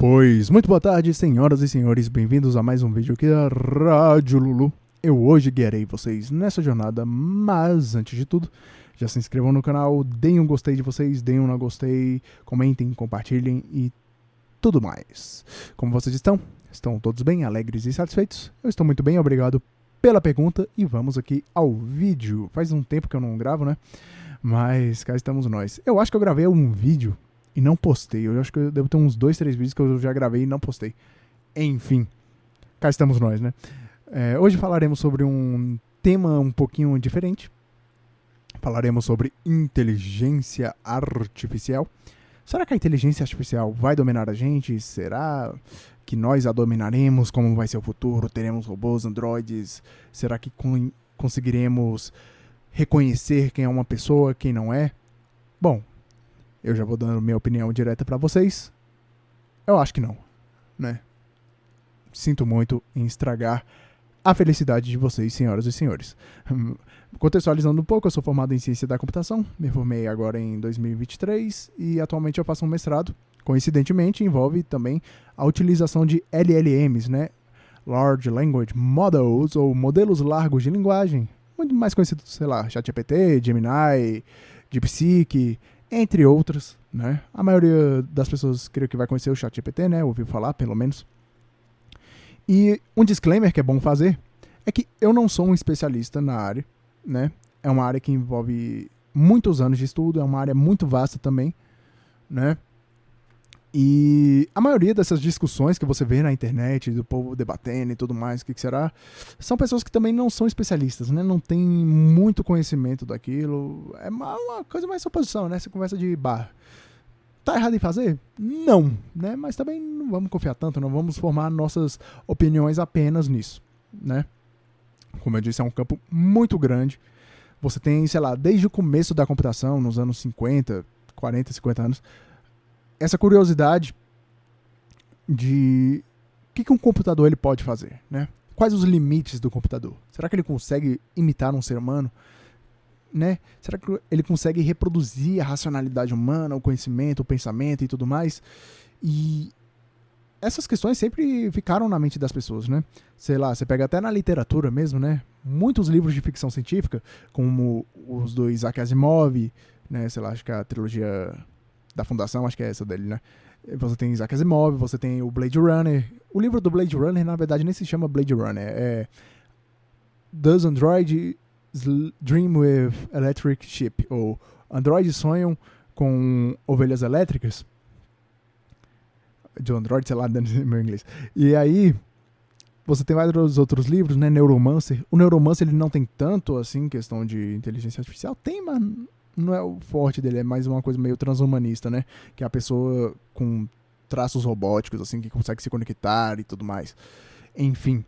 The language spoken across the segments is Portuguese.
Pois, muito boa tarde, senhoras e senhores, bem-vindos a mais um vídeo aqui da Rádio Lulu. Eu hoje guiarei vocês nessa jornada, mas antes de tudo, já se inscrevam no canal, deem um gostei de vocês, deem um não gostei, comentem, compartilhem e tudo mais. Como vocês estão? Estão todos bem, alegres e satisfeitos? Eu estou muito bem, obrigado pela pergunta e vamos aqui ao vídeo. Faz um tempo que eu não gravo, né? Mas cá estamos nós. Eu acho que eu gravei um vídeo e não postei. Eu acho que eu devo ter uns 2, 3 vídeos que eu já gravei e não postei. Enfim, cá estamos nós, né? Hoje falaremos sobre um tema um pouquinho diferente. Falaremos sobre inteligência artificial. Será que a inteligência artificial vai dominar a gente? Será que nós a dominaremos? Como vai ser o futuro? Teremos robôs, androides? Será que conseguiremos reconhecer quem é uma pessoa, quem não é? Bom, eu já vou dando minha opinião direta pra vocês. Eu acho que não, né? Sinto muito em estragar a felicidade de vocês, senhoras e senhores. Contextualizando um pouco, eu sou formado em ciência da computação, me formei agora em 2023 e atualmente eu faço um mestrado. Coincidentemente, envolve também a utilização de LLMs, né? Large Language Models, ou modelos largos de linguagem, muito mais conhecidos, sei lá, ChatGPT, Gemini, DeepSeek, entre outras, né? A maioria das pessoas creio que vai conhecer o ChatGPT, né? Ouviu falar, pelo menos. E um disclaimer que é bom fazer é que eu não sou um especialista na área, né? É uma área que envolve muitos anos de estudo, é uma área muito vasta também, né? E a maioria dessas discussões que você vê na internet, do povo debatendo e tudo mais, o que será, são pessoas que também não são especialistas, né? Não tem muito conhecimento daquilo. É uma coisa mais suposição, né? Você conversa de bar. Tá errado em fazer? Não, né? Mas também não vamos confiar tanto, não vamos formar nossas opiniões apenas nisso, né? Como eu disse, é um campo muito grande. Você tem, sei lá, desde o começo da computação, nos anos 50, 40, 50 anos, essa curiosidade de o que um computador ele pode fazer, né? Quais os limites do computador? Será que ele consegue imitar um ser humano? Né? Será que ele consegue reproduzir a racionalidade humana, o conhecimento, o pensamento e tudo mais? E essas questões sempre ficaram na mente das pessoas, né? Sei lá, você pega até na literatura mesmo, né? Muitos livros de ficção científica, como os do Isaac Asimov, né? Sei lá, acho que a trilogia da Fundação, acho que é essa dele, né? Você tem Isaac Asimov, você tem o Blade Runner. O livro do Blade Runner, na verdade, nem se chama Blade Runner. É Does Android Dream with Electric Sheep? Ou Androids sonham com ovelhas elétricas? De Android, sei lá, meu inglês. E aí, você tem vários outros livros, né? Neuromancer. O Neuromancer, ele não tem tanto, assim, questão de inteligência artificial. Tem, mas não é o forte dele, é mais uma coisa meio transhumanista, né? Que é a pessoa com traços robóticos, assim, que consegue se conectar e tudo mais. Enfim.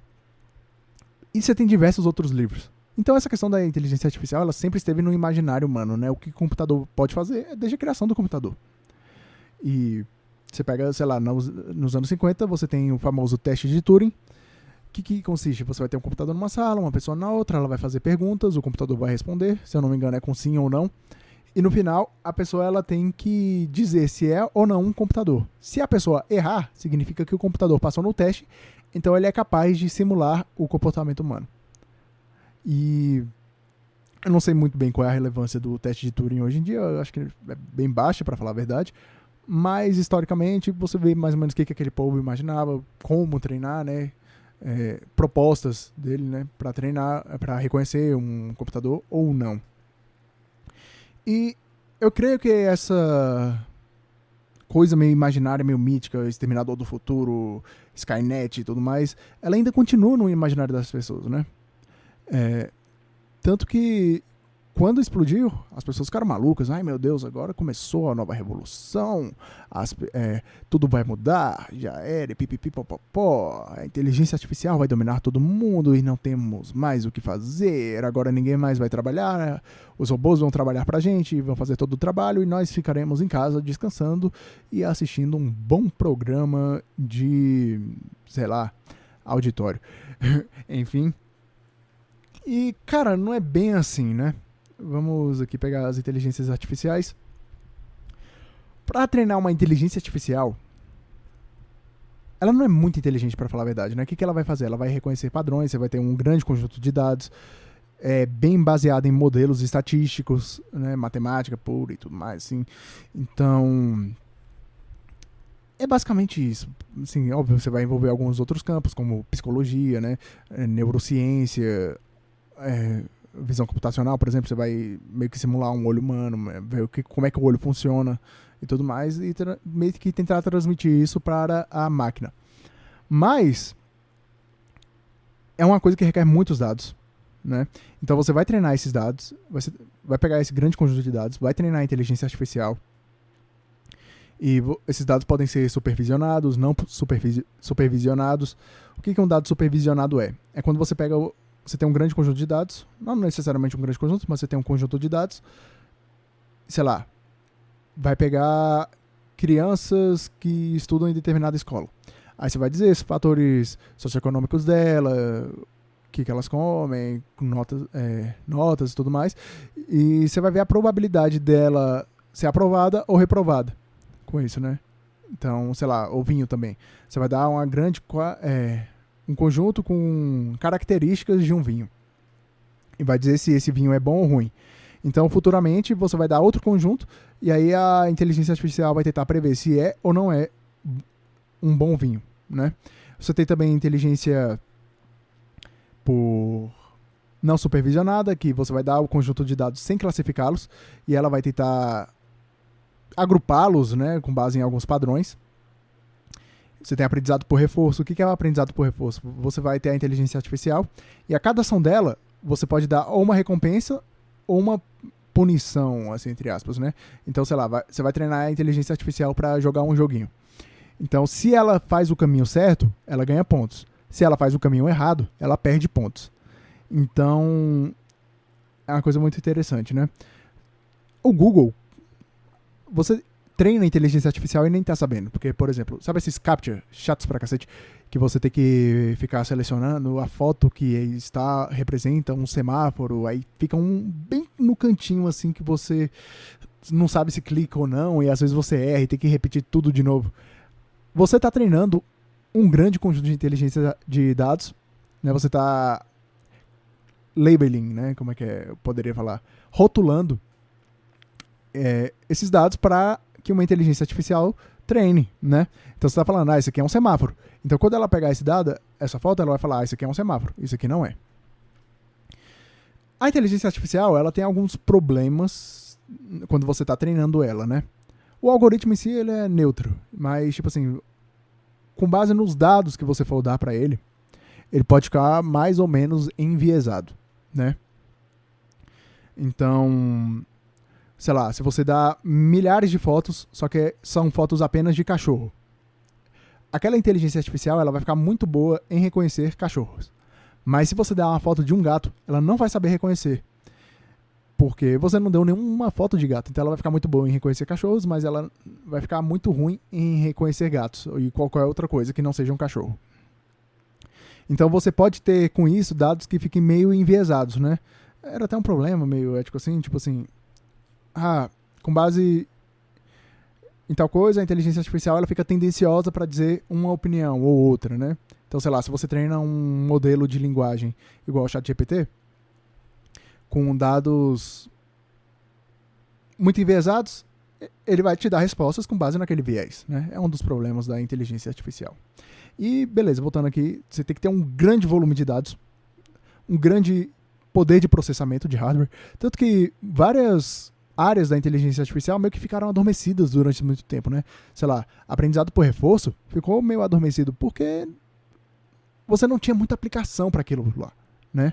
E você tem diversos outros livros. Então essa questão da inteligência artificial, ela sempre esteve no imaginário humano, né? O que o computador pode fazer é desde a criação do computador. E você pega, sei lá, nos anos 50, você tem o famoso teste de Turing. O que consiste? Você vai ter um computador numa sala, uma pessoa na outra, ela vai fazer perguntas, o computador vai responder, se eu não me engano é com sim ou não. E no final, a pessoa ela tem que dizer se é ou não um computador. Se a pessoa errar, significa que o computador passou no teste, então ele é capaz de simular o comportamento humano. E eu não sei muito bem qual é a relevância do teste de Turing hoje em dia, eu acho que é bem baixa, para falar a verdade. Mas, historicamente, você vê mais ou menos o que aquele povo imaginava, como treinar, né? Propostas dele, né, para treinar, para reconhecer um computador ou não. E eu creio que essa coisa meio imaginária, meio mítica, Exterminador do Futuro, Skynet e tudo mais, ela ainda continua no imaginário das pessoas, né? Tanto que quando explodiu, as pessoas ficaram malucas. Ai meu Deus, agora começou a nova revolução, tudo vai mudar, já era, pipipipopopó, a inteligência artificial vai dominar todo mundo e não temos mais o que fazer, agora ninguém mais vai trabalhar, os robôs vão trabalhar pra gente, vão fazer todo o trabalho e nós ficaremos em casa descansando e assistindo um bom programa de, sei lá, auditório. Enfim. E, cara, não é bem assim, né? Vamos aqui pegar as inteligências artificiais. Para treinar uma inteligência artificial, ela não é muito inteligente, para falar a verdade, né? O que ela vai fazer? Ela vai reconhecer padrões, você vai ter um grande conjunto de dados, bem baseado em modelos estatísticos, né? Matemática pura e tudo mais, assim. Então, é basicamente isso. Assim, óbvio, você vai envolver alguns outros campos, como psicologia, né? Neurociência, visão computacional, por exemplo. Você vai meio que simular um olho humano, ver como é que o olho funciona e tudo mais, e meio que tentar transmitir isso para a máquina. Mas é uma coisa que requer muitos dados, né? Então você vai treinar esses dados, você vai pegar esse grande conjunto de dados, vai treinar a inteligência artificial, e esses dados podem ser supervisionados, não supervisionados. O que um dado supervisionado é? É quando você tem um grande conjunto de dados, não necessariamente um grande conjunto, mas você tem um conjunto de dados, sei lá, vai pegar crianças que estudam em determinada escola. Aí você vai dizer os fatores socioeconômicos dela, o que elas comem, notas e tudo mais, e você vai ver a probabilidade dela ser aprovada ou reprovada com isso, né? Então, sei lá, o vinho também. Você vai dar um conjunto com características de um vinho. E vai dizer se esse vinho é bom ou ruim. Então, futuramente, você vai dar outro conjunto e aí a inteligência artificial vai tentar prever se é ou não é um bom vinho, né? Você tem também inteligência por não supervisionada, que você vai dar o conjunto de dados sem classificá-los e ela vai tentar agrupá-los, né, com base em alguns padrões. Você tem aprendizado por reforço. O que é o aprendizado por reforço? Você vai ter a inteligência artificial e a cada ação dela, você pode dar ou uma recompensa ou uma punição, assim, entre aspas, né? Então, sei lá, você vai treinar a inteligência artificial para jogar um joguinho. Então, se ela faz o caminho certo, ela ganha pontos. Se ela faz o caminho errado, ela perde pontos. Então, é uma coisa muito interessante, né? O Google, você treina a inteligência artificial e nem tá sabendo. Porque, por exemplo, sabe esses captcha chatos pra cacete? Que você tem que ficar selecionando a foto que representa um semáforo, aí fica bem no cantinho, assim, que você não sabe se clica ou não, e às vezes você erra e tem que repetir tudo de novo. Você tá treinando um grande conjunto de inteligência de dados, né? Você tá labeling, né? Como é que eu poderia falar? Rotulando esses dados para que uma inteligência artificial treine, né? Então você está falando, isso aqui é um semáforo. Então quando ela pegar esse dado, essa foto, ela vai falar, isso aqui é um semáforo, isso aqui não é. A inteligência artificial, ela tem alguns problemas quando você está treinando ela, né? O algoritmo em si, ele é neutro, mas, tipo assim, com base nos dados que você for dar para ele pode ficar mais ou menos enviesado, né? Então, sei lá, se você dá milhares de fotos, só que são fotos apenas de cachorro, aquela inteligência artificial, ela vai ficar muito boa em reconhecer cachorros. Mas se você der uma foto de um gato, ela não vai saber reconhecer, porque você não deu nenhuma foto de gato. Então ela vai ficar muito boa em reconhecer cachorros, mas ela vai ficar muito ruim em reconhecer gatos e qualquer outra coisa que não seja um cachorro. Então você pode ter com isso dados que fiquem meio enviesados, né? Era até um problema meio ético assim, tipo assim, com base em tal coisa, a inteligência artificial ela fica tendenciosa para dizer uma opinião ou outra, né? Então, sei lá, se você treina um modelo de linguagem igual ao ChatGPT, com dados muito enviesados, ele vai te dar respostas com base naquele viés, né? É um dos problemas da inteligência artificial. E, beleza, voltando aqui, você tem que ter um grande volume de dados, um grande poder de processamento de hardware, tanto que várias áreas da inteligência artificial meio que ficaram adormecidas durante muito tempo, né? Sei lá, aprendizado por reforço ficou meio adormecido porque você não tinha muita aplicação para aquilo lá, né?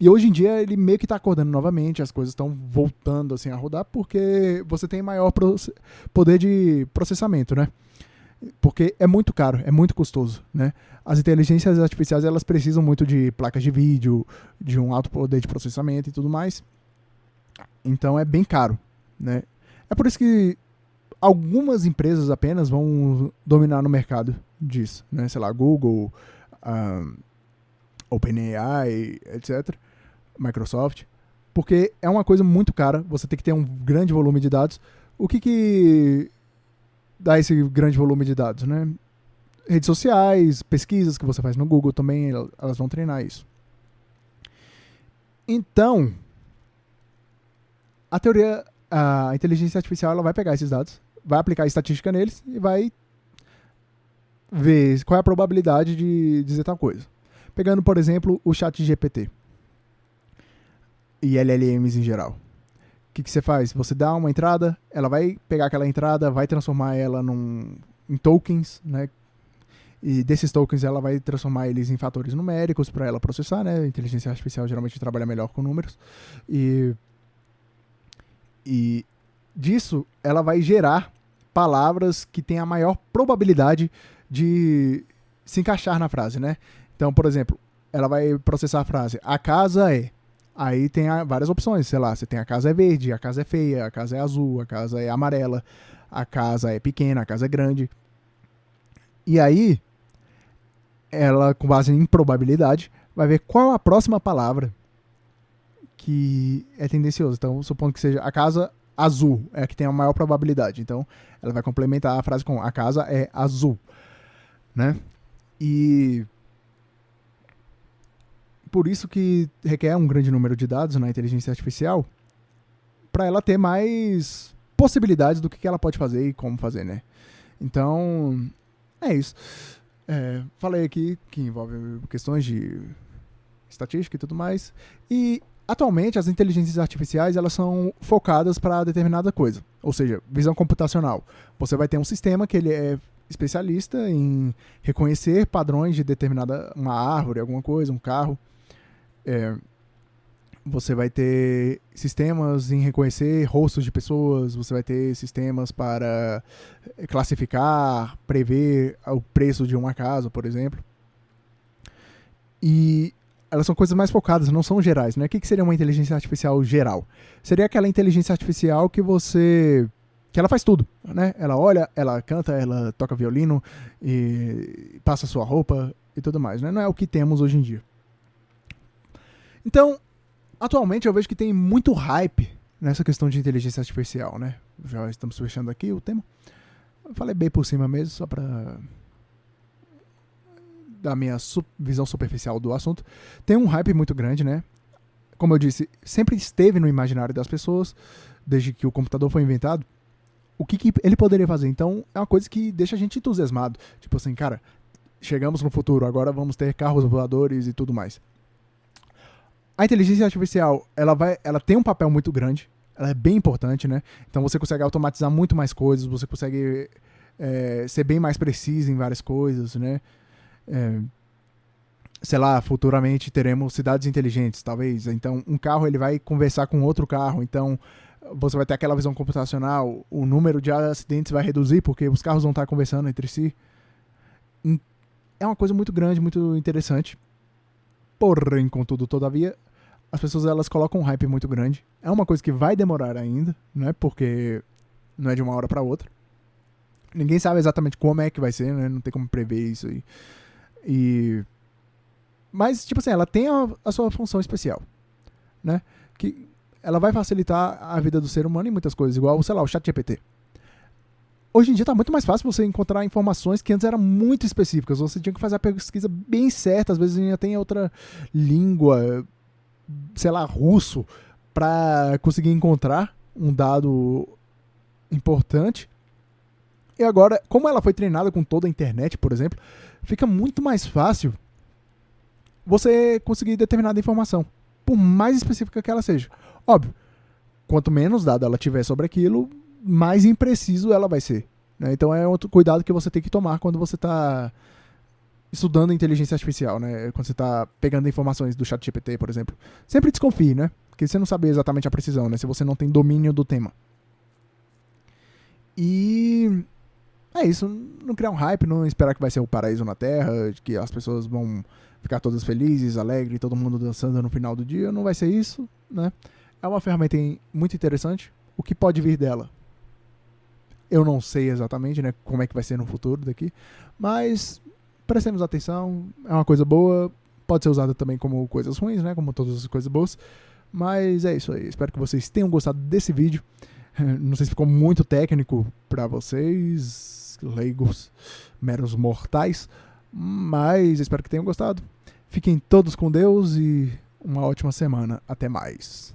E hoje em dia ele meio que está acordando novamente, as coisas estão voltando assim a rodar porque você tem maior poder de processamento, né? Porque é muito caro, é muito custoso, né? As inteligências artificiais elas precisam muito de placas de vídeo, de um alto poder de processamento e tudo mais. Então é bem caro, né? É por isso que algumas empresas apenas vão dominar no mercado disso, né? Sei lá, Google, OpenAI, etc. Microsoft, porque é uma coisa muito cara, você tem que ter um grande volume de dados. O que dá esse grande volume de dados, né? redes sociais, pesquisas que você faz no Google também, elas vão treinar isso. Então, a inteligência artificial ela vai pegar esses dados, vai aplicar estatística neles e vai ver qual é a probabilidade de dizer tal coisa. Pegando, por exemplo, o ChatGPT e LLMs em geral. O que você faz? Você dá uma entrada, ela vai pegar aquela entrada, vai transformar ela em tokens, né? E desses tokens ela vai transformar eles em fatores numéricos para ela processar, né? A inteligência artificial geralmente trabalha melhor com números. E disso ela vai gerar palavras que têm a maior probabilidade de se encaixar na frase, né? Então, por exemplo, ela vai processar a frase: a casa é. Aí tem várias opções, sei lá, você tem a casa é verde, a casa é feia, a casa é azul, a casa é amarela, a casa é pequena, a casa é grande. E aí, ela, com base em probabilidade, vai ver qual a próxima palavra que é tendenciosa. Então, supondo que seja a casa azul, é a que tem a maior probabilidade. Então, ela vai complementar a frase com a casa é azul, né? E por isso que requer um grande número de dados na inteligência artificial para ela ter mais possibilidades do que ela pode fazer e como fazer, né? Então, é isso. Falei aqui que envolve questões de estatística e tudo mais. E, atualmente, as inteligências artificiais elas são focadas para determinada coisa. Ou seja, visão computacional. Você vai ter um sistema que ele é especialista em reconhecer padrões de determinada uma árvore, alguma coisa, um carro. Você vai ter sistemas em reconhecer rostos de pessoas, você vai ter sistemas para classificar, prever o preço de uma casa, por exemplo. E elas são coisas mais focadas, não são gerais, né? O que seria uma inteligência artificial geral? Seria aquela inteligência artificial que ela faz tudo, né? Ela olha, ela canta, ela toca violino, e passa sua roupa e tudo mais, né? Não é o que temos hoje em dia. Então, atualmente eu vejo que tem muito hype nessa questão de inteligência artificial, né? Já estamos fechando aqui o tema. Eu falei bem por cima mesmo, só para dar minha visão superficial do assunto. Tem um hype muito grande, né? Como eu disse, sempre esteve no imaginário das pessoas, desde que o computador foi inventado. O que ele poderia fazer? Então, é uma coisa que deixa a gente entusiasmado. Tipo assim, cara, chegamos no futuro, agora vamos ter carros voadores e tudo mais. A inteligência artificial, ela tem um papel muito grande, ela é bem importante, né? Então você consegue automatizar muito mais coisas, você consegue ser bem mais preciso em várias coisas, né? Sei lá, futuramente teremos cidades inteligentes, talvez. Então um carro ele vai conversar com outro carro, então você vai ter aquela visão computacional, o número de acidentes vai reduzir porque os carros vão estar conversando entre si. É uma coisa muito grande, muito interessante. Porém, contudo, todavia, as pessoas elas colocam um hype muito grande. É uma coisa que vai demorar ainda, né? Porque não é de uma hora para outra. Ninguém sabe exatamente como é que vai ser, né? Não tem como prever isso aí. Mas, tipo assim, ela tem a sua função especial, né? Que ela vai facilitar a vida do ser humano em muitas coisas, igual, sei lá, o ChatGPT. Hoje em dia tá muito mais fácil você encontrar informações que antes eram muito específicas. Você tinha que fazer a pesquisa bem certa, às vezes ainda tem outra língua, sei lá, russo, para conseguir encontrar um dado importante. E agora, como ela foi treinada com toda a internet, por exemplo, fica muito mais fácil você conseguir determinada informação, por mais específica que ela seja. Óbvio, quanto menos dado ela tiver sobre aquilo, mais impreciso ela vai ser, né? Então é outro cuidado que você tem que tomar quando você está estudando inteligência artificial, né? Quando você está pegando informações do ChatGPT, por exemplo. Sempre desconfie, né? Porque você não sabe exatamente a precisão, né? Se você não tem domínio do tema. E é isso. Não criar um hype, não esperar que vai ser o paraíso na Terra, que as pessoas vão ficar todas felizes, alegres, todo mundo dançando no final do dia. Não vai ser isso, né? É uma ferramenta muito interessante. O que pode vir dela? Eu não sei exatamente, né, como é que vai ser no futuro daqui, mas prestemos atenção, é uma coisa boa, pode ser usada também como coisas ruins, né, como todas as coisas boas, mas é isso aí, espero que vocês tenham gostado desse vídeo, não sei se ficou muito técnico pra vocês, leigos, meros mortais. Mas espero que tenham gostado. Fiquem todos com Deus e uma ótima semana. Até mais.